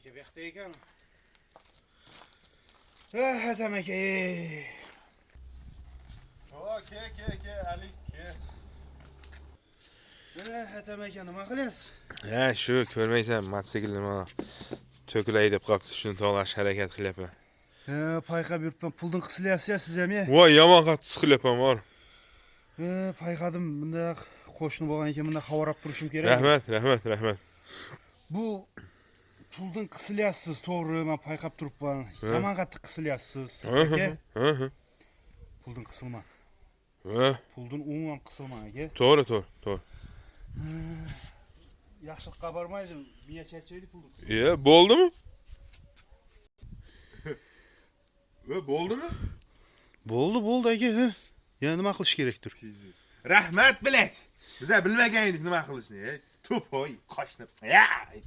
Aka bu yoqda ekan. Adam aka. Ke, Ali, ke. Adam aka nima qilyapsiz? Ha, shu ko'rmaysan, mototsiklni mana to'kilay deb qopti, shuni to'g'lash harakat qilyapman. Payqab yuribman. Puldan qisilyapsiz siz ham, ya? Voy, yomon qattiq qilyapman, bor. Payqadim. Bunda qo'shni bo'lgan ekan, bunda xabarab turishim kerak. Rahmat. Bu puldan qisilyapsiz, to'g'ri, men payqab turibman. Yomon qattiq qisilyapsiz, aka. Puldan qisilma. Puldan umuman qisilma, aka. To'g'ri. Yaxshilikqa bormaydi. Miya charchaydi puldan qisilma. Bo'ldimi? Bo'ldimi? Bo'ldi, aka. Yana nima qilish kerakdir? Rahmat, bilet. Biza bilmagan edik nima qilishni. To'poy, qoshnib. Yaxali.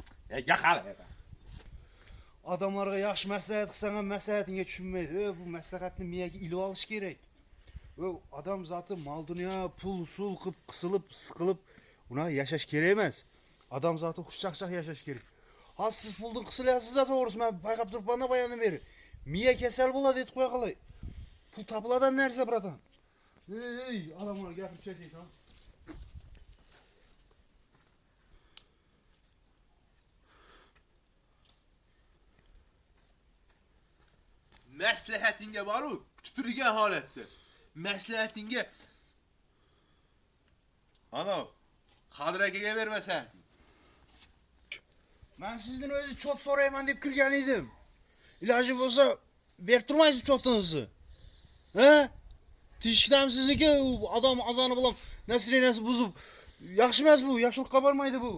Odamlarga yaxshi maslahat qilsang ham maslahatingga tushunmaydi. Bu maslahatni miyaga ilib olish kerak. Odam zoti mol dunyo, pul, sul qilib, qisilib, siqilib, uni yashash kerak emas. Odam zoti xushchaqchaq yashash kerak. Siz puldan qisilyapsiz, to'g'risi, men payqab turibman bayondan beri. Miya kasal bo'ladi deb qo'ya qolay. Pul topiladigan narsa, bratan. Odamlar gapirib chaqaysan. Maslahatinga boru, tupurgan holatda. Maslahatinga ana Qodir akaga bermasan. Men sizdan o'zi chot so'rayman deb kirgan edim. Iloji bo'lsa, berib turmaysiz chotingizni. Tishkidam sizniki, odam azoni bilan nasrinasi buzib. Yaxshi emas bu, yaxshilikqa bormaydi bu.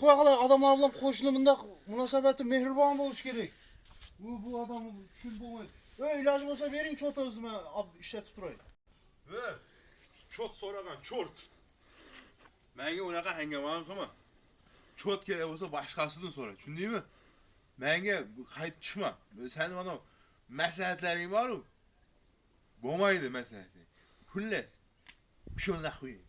Qo'ya qolay, odamlar bilan qo'shni bunday munosabati mehribon bo'lish kerak. Bu odam tushunib bo'lmaydi. Iloji bo'lsa bering chotingizni, men ishlatib turay. Chot so'ragan, chort. Menga unaqa hangamon qilma. Chot kerak bo'lsa boshqasidan so'ra, tushundingmi? Menga qaytib chiqma. Sen mana maslahatlaring bor-ku. Bo'lmaydi maslahating. Xullas. Shunday qo'ying.